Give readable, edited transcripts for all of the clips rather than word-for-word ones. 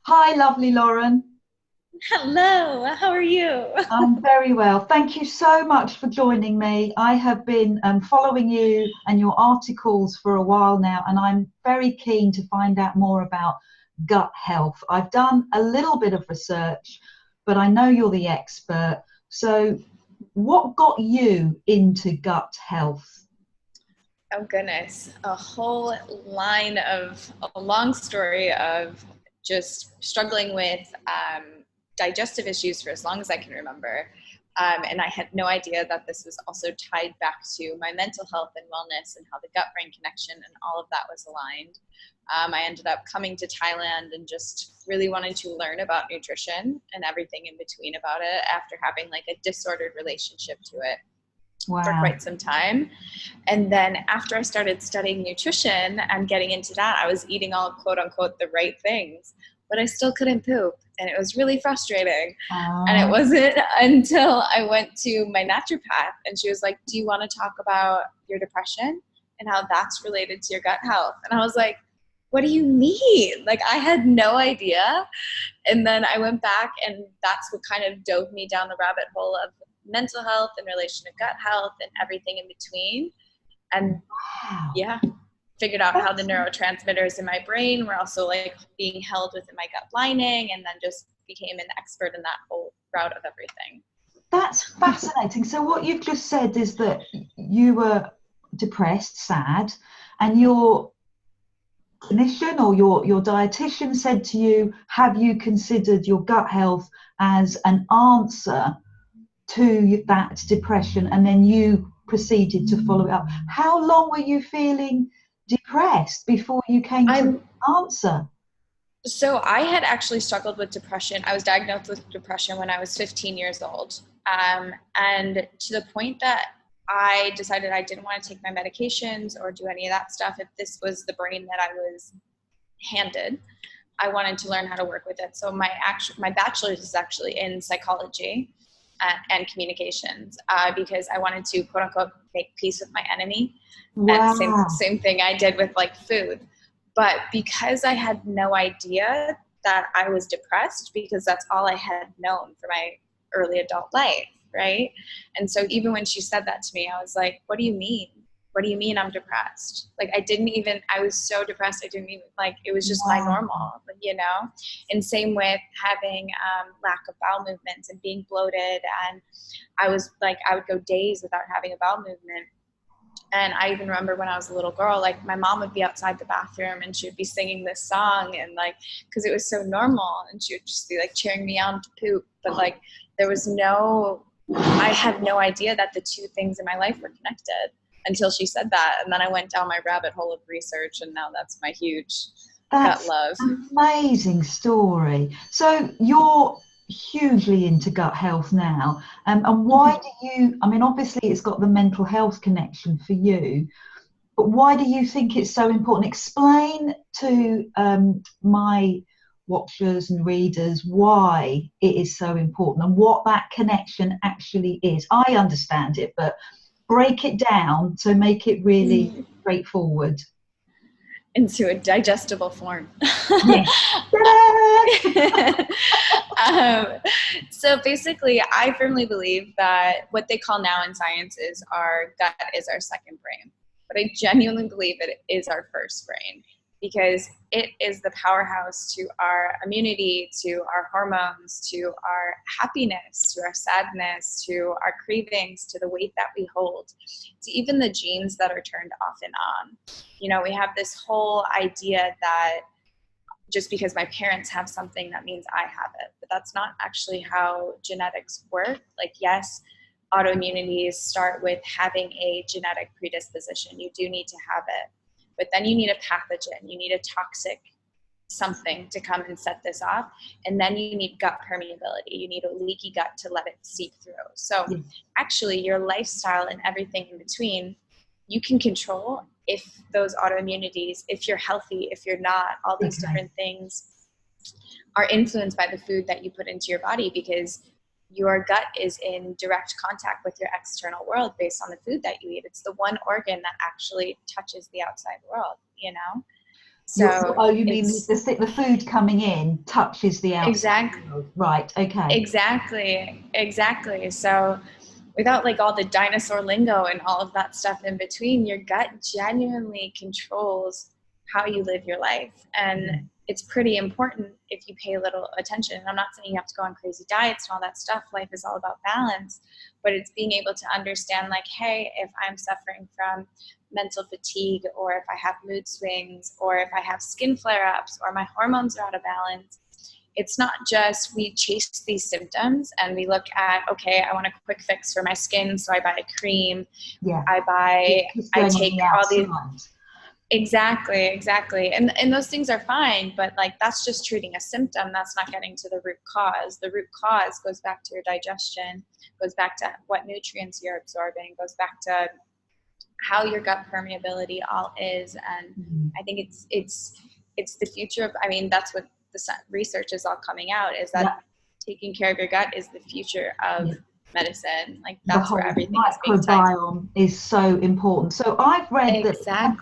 Hi, lovely Lauren. Hello, how are you? I'm very well. Thank you so much for joining me. I have been following you and your articles for a while now, and I'm very keen to find out more about gut health. I've done a little bit of research, but I know you're the expert. So, what got you into gut health? Oh goodness, a long story of just struggling with digestive issues for as long as I can remember. And I had no idea that this was also tied back to my mental health and wellness and how the gut brain connection and all of that was aligned. I ended up coming to Thailand and just really wanted to learn about nutrition and everything in between about it after having like a disordered relationship to it for Wow. quite some time. And then after I started studying nutrition and getting into that, I was eating all quote unquote the right things, but I still couldn't poop. And it was really frustrating. And it Uh, wasn't until I went to my naturopath and she was like, "Do you want to talk about your depression and how that's related to your gut health?" And I was like, "What do you mean?" Like, I had no idea. And then I went back, and that's what kind of dove me down the rabbit hole of mental health in relation to gut health and everything in between. And wow. yeah, figured out how the neurotransmitters in my brain were also like being held within my gut lining, and then just became an expert in that whole route of everything. That's fascinating. So, what you've just said is that you were depressed, sad, and your clinician or your dietitian said to you, have you considered your gut health as an answer to that depression? And then you proceeded to follow it up. How long were you feeling depressed before you came to I'm the answer? So I had actually struggled with depression. I was diagnosed with depression when I was 15 years old. And to the point that I decided I didn't want to take my medications or do any of that stuff. If this was the brain that I was handed, I wanted to learn how to work with it. So my bachelor's is actually in psychology and communications because I wanted to quote unquote make peace with my enemy. And Wow. same thing I did with like food. But because I had no idea that I was depressed, because that's all I had known for my early adult life, right? And so even when she said that to me, I was like, "What do you mean? What do you mean I'm depressed?" Like, I was so depressed, I didn't even, like, it was just my Wow. normal, you know? And same with having lack of bowel movements and being bloated. And I would go days without having a bowel movement. And I even remember when I was a little girl, like my mom would be outside the bathroom and she would be singing this song, and like, because it was so normal, and she would just be like cheering me on to poop. But like, there was no, I had no idea that the two things in my life were connected until she said that. And then I went down my rabbit hole of research, and now that's my huge gut That's love. an amazing story. So you're hugely into gut health now. And why Mhm. do you, I mean, obviously it's got the mental health connection for you, but why do you think it's so important? Explain to my watchers and readers why it is so important and what that connection actually is. I understand it, but break it down to make it really straightforward. Into a digestible form. Yes. Ta-da! um, so basically, I firmly believe that what they call now in science is our gut is our second brain. But I genuinely believe it is our first brain, because it is the powerhouse to our immunity, to our hormones, to our happiness, to our sadness, to our cravings, to the weight that we hold, to even the genes that are turned off and on. We have this whole idea that just because my parents have something, that means I have it. But that's not actually how genetics work. Like, yes, autoimmunities start with having a genetic predisposition. You do need to have it. But then you need a pathogen, you need a toxic something to come and set this off. And then you need gut permeability. You need a leaky gut to let it seep through. So actually, your lifestyle and everything in between, you can control if those autoimmunities, if you're healthy, if you're not, all these Okay. different things are influenced by the food that you put into your body, because your gut is in direct contact with your external world based on the food that you eat. It's the one organ that actually touches the outside world. So you mean the food coming in touches the outside world. Right, okay. Exactly. So without like all the dinosaur lingo and all of that stuff in between, your gut genuinely controls how you live your life. And it's pretty important if you pay a little attention. I'm not saying you have to go on crazy diets and all that stuff. Life is all about balance, but it's being able to understand like, hey, if I'm suffering from mental fatigue, or if I have mood swings, or if I have skin flare-ups, or my hormones are out of balance, it's not just we chase these symptoms and we look at, okay, I want a quick fix for my skin, so I buy a cream. Yeah. I take all these. Exactly. And those things are fine, but like that's just treating a symptom. That's not getting to the root cause. The root cause goes back to your digestion, goes back to what nutrients you're absorbing, goes back to how your gut permeability all is. And I think it's the future of, I mean, that's what the research is all coming out, is that taking care of your gut is the future of medicine. Like that's where everything is being tied. Microbiome is so important. So I've read that like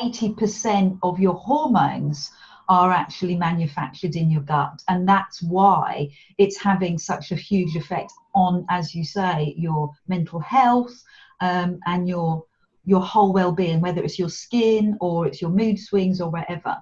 80% of your hormones are actually manufactured in your gut, and that's why it's having such a huge effect on, as you say, your mental health and your whole well-being, whether it's your skin or it's your mood swings or whatever.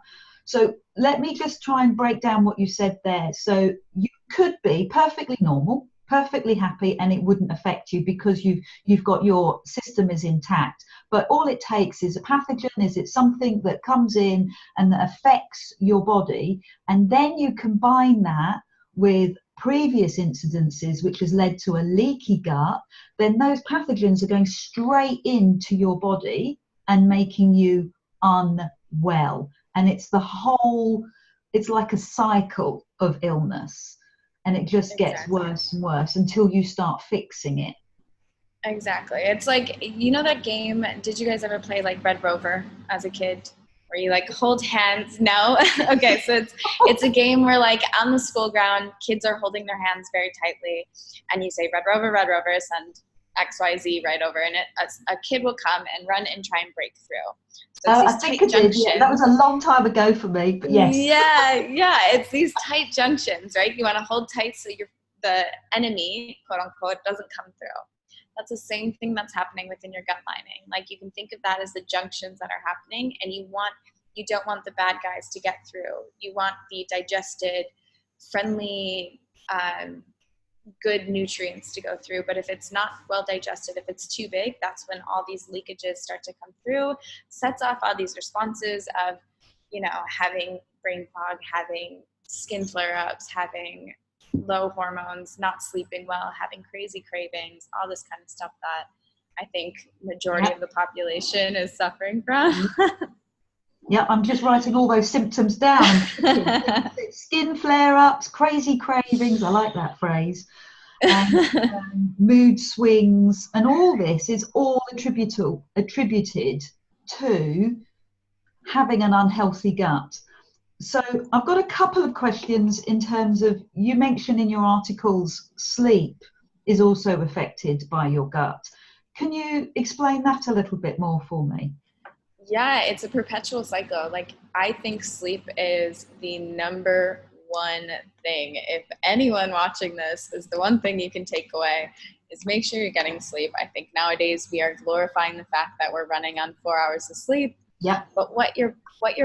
So let me just try and break down what you said there. So you could be perfectly normal, perfectly happy, and it wouldn't affect you because you've got, your system is intact. But all it takes is a pathogen, is it something that comes in and that affects your body, and then you combine that with previous incidences which has led to a leaky gut, then those pathogens are going straight into your body and making you unwell. And it's it's like a cycle of illness, and it just gets worse and worse until you start fixing it. Exactly. It's like, you know that game, did you guys ever play like Red Rover as a kid, where you like hold hands? No? Okay, so it's a game where like on the school ground, kids are holding their hands very tightly, and you say, Red Rover, send XYZ right over, and a kid will come and run and try and break through. So it's these tight junctions. Yeah, that was a long time ago for me, but yes. Yeah, it's these tight junctions, right? You want to hold tight so the enemy, quote unquote, doesn't come through. That's the same thing that's happening within your gut lining. Like you can think of that as the junctions that are happening, and you don't want the bad guys to get through. You want the digested, friendly, good nutrients to go through. But if it's not well digested, if it's too big, that's when all these leakages start to come through, sets off all these responses of, having brain fog, having skin flare-ups, having low hormones, not sleeping well, having crazy cravings, all this kind of stuff that I think majority of the population is suffering from. Yeah, I'm just writing all those symptoms down. Skin flare-ups, crazy cravings, I like that phrase, and mood swings, and all this is all attributed to having an unhealthy gut. So I've got a couple of questions in terms of, you mentioned in your articles sleep is also affected by your gut. Can you explain that a little bit more for me? Yeah, it's a perpetual cycle. Like I think sleep is the number one thing. If anyone watching this is the one thing you can take away, is make sure you're getting sleep. I think nowadays we are glorifying the fact that we're running on 4 hours of sleep. Yeah. But what your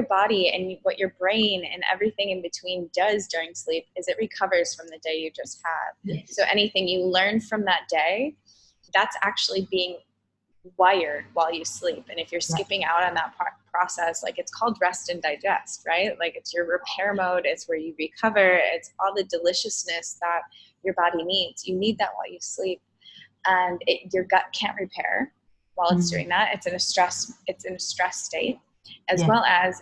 body and what your brain and everything in between does during sleep is it recovers from the day you just had. Yes. So anything you learn from that day, that's actually being wired while you sleep. And if you're skipping out on that process, like it's called rest and digest, right? Like it's your repair mode. It's where you recover. It's all the deliciousness that your body needs. You need that while you sleep, and your gut can't repair while it's doing that. It's in a stress state, as well as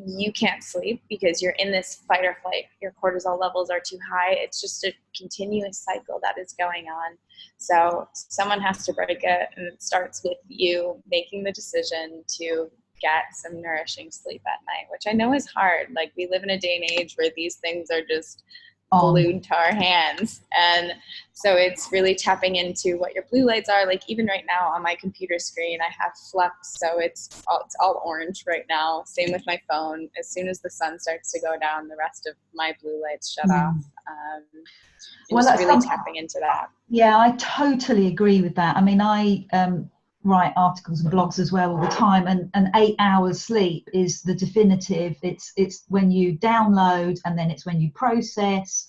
you can't sleep because you're in this fight or flight. Your cortisol levels are too high. It's just a continuous cycle that is going on. So someone has to break it, and it starts with you making the decision to get some nourishing sleep at night, which I know is hard. Like we live in a day and age where these things are just on. glued to our hands. And so it's really tapping into what your blue lights are. Like even right now on my computer screen, I have flux, so it's all orange right now. Same with my phone. As soon as the sun starts to go down, the rest of my blue lights shut off. And Well, just that's really tapping into that. Yeah, I totally agree with that. I mean, I write articles and blogs as well all the time, and 8 hours sleep is the definitive. It's when you download, and then it's when you process,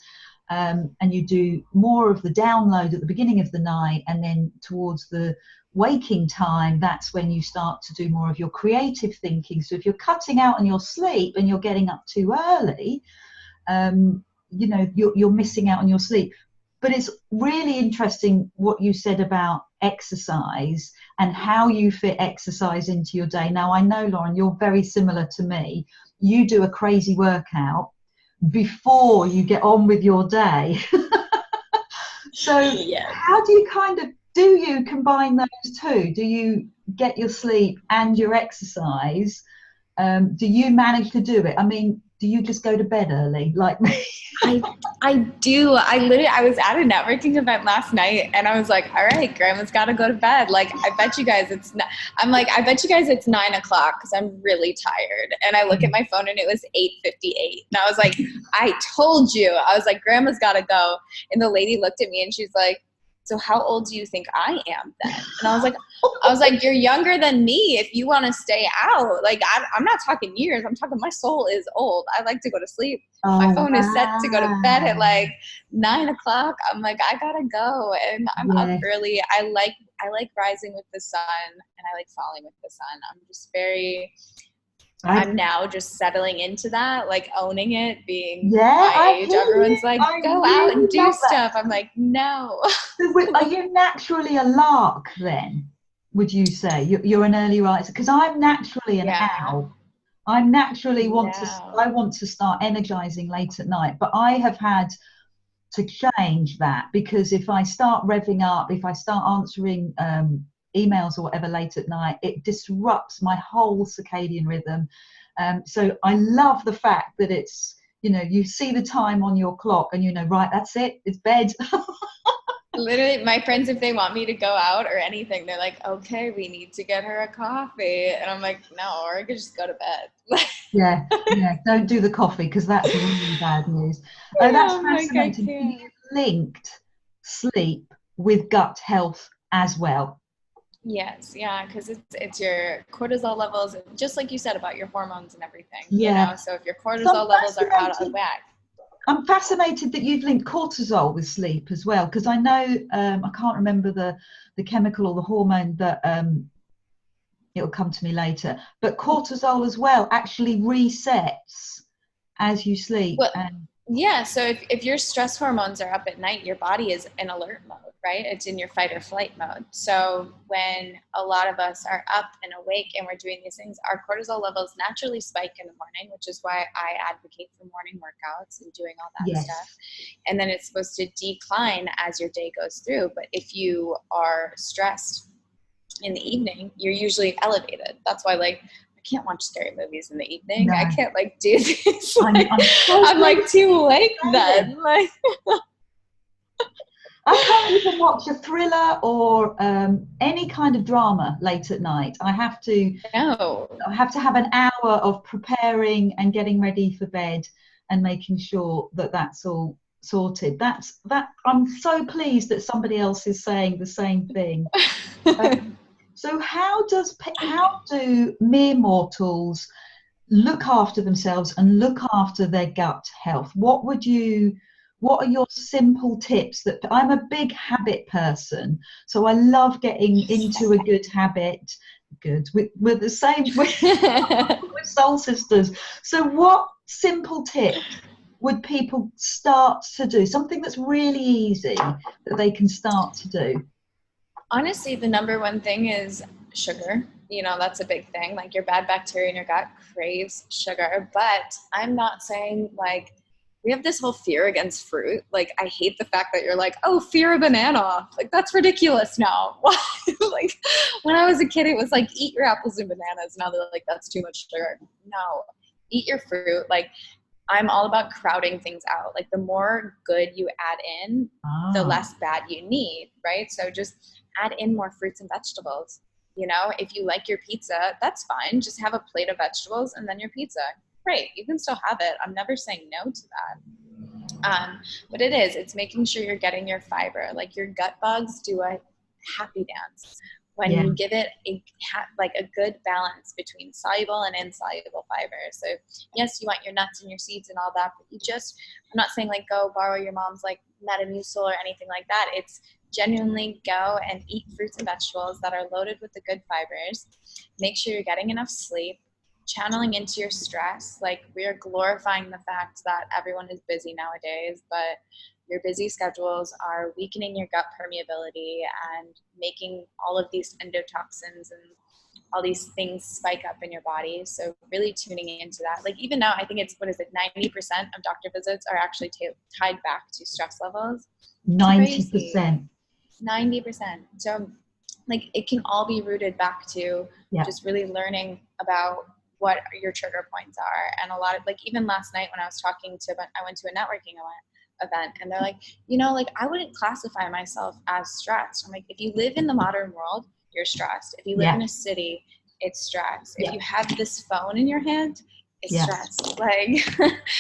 and you do more of the download at the beginning of the night, and then towards the waking time, that's when you start to do more of your creative thinking. So if you're cutting out on your sleep and you're getting up too early, you know, you're missing out on your sleep. But it's really interesting what you said about exercise and how you fit exercise into your day. Now, I know, Lauren, you're very similar to me. You do a crazy workout before you get on with your day. So Yes. how do you combine those two? Do you get your sleep and your exercise? Do you manage to do it? I mean, do you just go to bed early like me? I do. I was at a networking event last night and I was like, all right, grandma's got to go to bed. Like, I bet you guys it's 9 o'clock because I'm really tired. And I look at my phone and it was 8:58. And I was like, I told you. I was like, grandma's got to go. And the lady looked at me and she's like, so how old do you think I am then? And I was like, you're younger than me if you want to stay out. Like, I'm not talking years. I'm talking my soul is old. I like to go to sleep. My phone is set to go to bed at like 9 o'clock. I'm like, I gotta go. And I'm up early. I like rising with the sun and I like falling with the sun. I'm now just settling into that, like owning it, being my age. Everyone's like, go out and do stuff. I'm like, no. Are you naturally a lark then, would you say? You're an early riser? Because I'm naturally an owl. I naturally want to start energizing late at night, but I have had to change that, because if I start revving up, if I start answering emails or whatever late at night, it disrupts my whole circadian rhythm. So I love the fact that it's, you know, you see the time on your clock and you know, right, that's it, it's bed. Literally, my friends, if they want me to go out or anything, they're like, okay, we need to get her a coffee. And I'm like, no, or I could just go to bed. yeah, don't do the coffee because that's really bad news. Oh, that's fascinating. Like, you've linked sleep with gut health as well. Yes, yeah, because it's your cortisol levels, just like you said about your hormones and everything. Yeah. You know, so if your cortisol levels are out of whack. I'm fascinated that you've linked cortisol with sleep as well, because I know I can't remember the chemical or the hormone that it'll come to me later, but cortisol as well actually resets as you sleep. Well, yeah, so if your stress hormones are up at night, your body is in alert mode, right? It's in your fight or flight mode. So when a lot of us are up and awake and we're doing these things, our cortisol levels naturally spike in the morning, which is why I advocate for morning workouts and doing all that stuff. And then it's supposed to decline as your day goes through. But if you are stressed in the evening, you're usually elevated. That's why, like, I can't watch scary movies in the evening. I can't like do this. Like, I'm like too awake then. Like, I can't even watch a thriller or any kind of drama late at night. I have to have an hour of preparing and getting ready for bed and making sure that that's all sorted. I'm so pleased that somebody else is saying the same thing. So how do mere mortals look after themselves and look after their gut health? What are your simple tips? That I'm a big habit person, so I love getting into a good habit. We're the same with Soul Sisters. So what simple tips would people start to do? Something that's really easy that they can start to do. Honestly, the number one thing is sugar. You know, that's a big thing. Like, your bad bacteria in your gut craves sugar. But I'm not saying, like, we have this whole fear against fruit. Like, I hate the fact that you're like, oh, fear a banana. Like, that's ridiculous now. Like, when I was a kid, it was like, eat your apples and bananas. Now they're like, that's too much sugar. No, eat your fruit. Like, I'm all about crowding things out. Like the more good you add in, the Ah, less bad you need, right? So just add in more fruits and vegetables. You know, if you like your pizza, that's fine. Just have a plate of vegetables and then your pizza. Great, you can still have it. I'm never saying no to that. But it's making sure you're getting your fiber. Like your gut bugs do a happy dance when yeah. you give it like a good balance between soluble and insoluble fiber. So yes, you want your nuts and your seeds and all that, but I'm not saying like go borrow your mom's like Metamucil or anything like that. It's genuinely go and eat fruits and vegetables that are loaded with the good fibers. Make sure you're getting enough sleep, channeling into your stress. Like we are glorifying the fact that everyone is busy nowadays, but your busy schedules are weakening your gut permeability and making all of these endotoxins and all these things spike up in your body. So really tuning into that. Like even now, I think it's, 90% of doctor visits are actually tied back to stress levels. It's crazy. 90%. 90%. So like it can all be rooted back to just really learning about what your trigger points are. And a lot of like, even last night when I went to a networking event and they're like, like I wouldn't classify myself as stressed. I'm like, if you live in the modern world, you're stressed. If you live in a city, it's stress. If you have this phone in your hand, it's stress. Like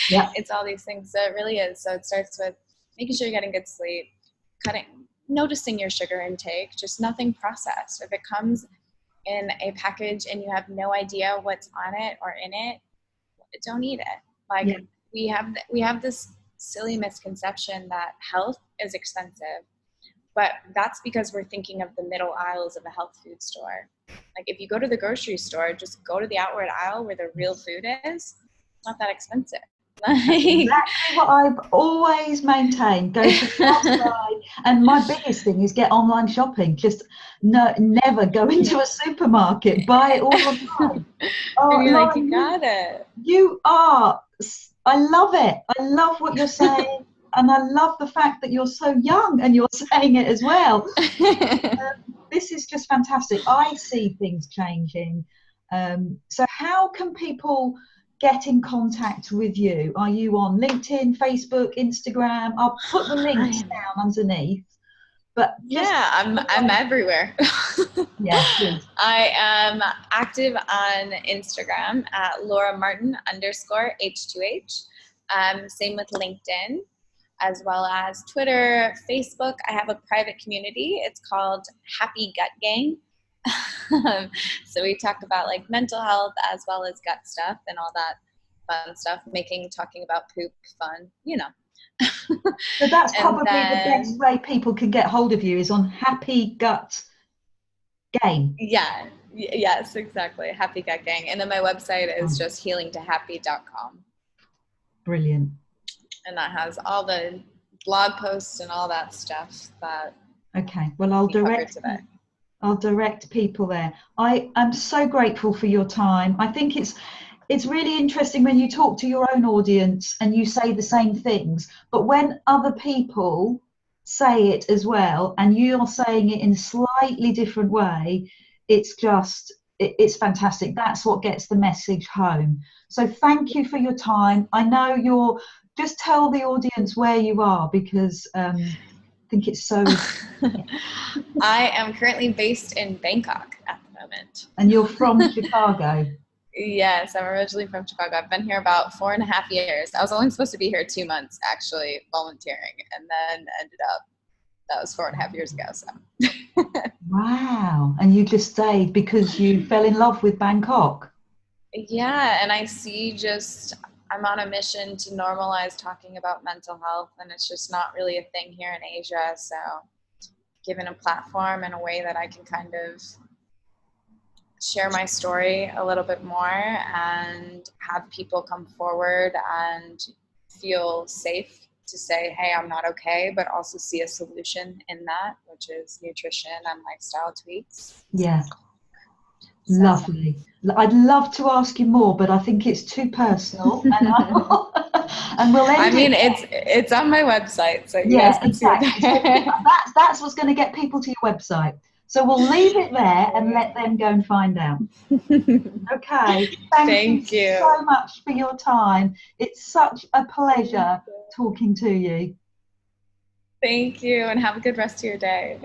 it's all these things. So it really is. So it starts with making sure you're getting good sleep, noticing your sugar intake, just nothing processed. If it comes in a package and you have no idea what's on it or in it, don't eat it. Like we have this silly misconception that health is expensive, but that's because we're thinking of the middle aisles of a health food store. Like if you go to the grocery store, just go to the outward aisle where the real food is. It's not that expensive. Exactly what I've always maintained. Go to the outside, and my biggest thing is get online shopping. Just never go into a supermarket. Buy it all online. Oh, and you're Laura, like, you got it. You are. I love it. I love what you're saying, and I love the fact that you're so young and you're saying it as well. This is just fantastic. I see things changing. So how can people get in contact with you? Are you on LinkedIn, Facebook, Instagram? I'll put the links down underneath. But I'm everywhere. Please. I am active on Instagram at LauraMartin_H2H. Same with LinkedIn, as well as Twitter, Facebook. I have a private community. It's called Happy Gut Gang. So we talk about like mental health as well as gut stuff and all that fun stuff, talking about poop fun, So that's probably the best way people can get hold of you is on Happy Gut Gang. Yes, exactly. Happy Gut Gang. And then my website is just healingtohappy.com. Brilliant. And that has all the blog posts and all that stuff that well, I'll direct people there. I am so grateful for your time. I think it's really interesting when you talk to your own audience and you say the same things, but when other people say it as well and you're saying it in a slightly different way, it's fantastic. That's what gets the message home. So thank you for your time. I know just tell the audience where you are, because I think it's so I am currently based in Bangkok at the moment. And you're from Chicago? Yes, I'm originally from Chicago. I've been here about 4.5 years. I was only supposed to be here 2 months, actually, volunteering, and then ended up, that was 4.5 years ago. So. Wow. And you just stayed because you fell in love with Bangkok? Yeah, and I see I'm on a mission to normalize talking about mental health, and it's just not really a thing here in Asia. So given a platform and a way that I can kind of share my story a little bit more and have people come forward and feel safe to say, hey, I'm not okay, but also see a solution in that, which is nutrition and lifestyle tweaks. Yeah. So. Lovely. I'd love to ask you more, but I think it's too personal. And we'll end. I mean, it's on my website, so you guys can see it there. So that's what's going to get people to your website. So we'll leave it there and let them go and find out. Okay. Thank you so much for your time. It's such a pleasure talking to you. Thank you, and have a good rest of your day.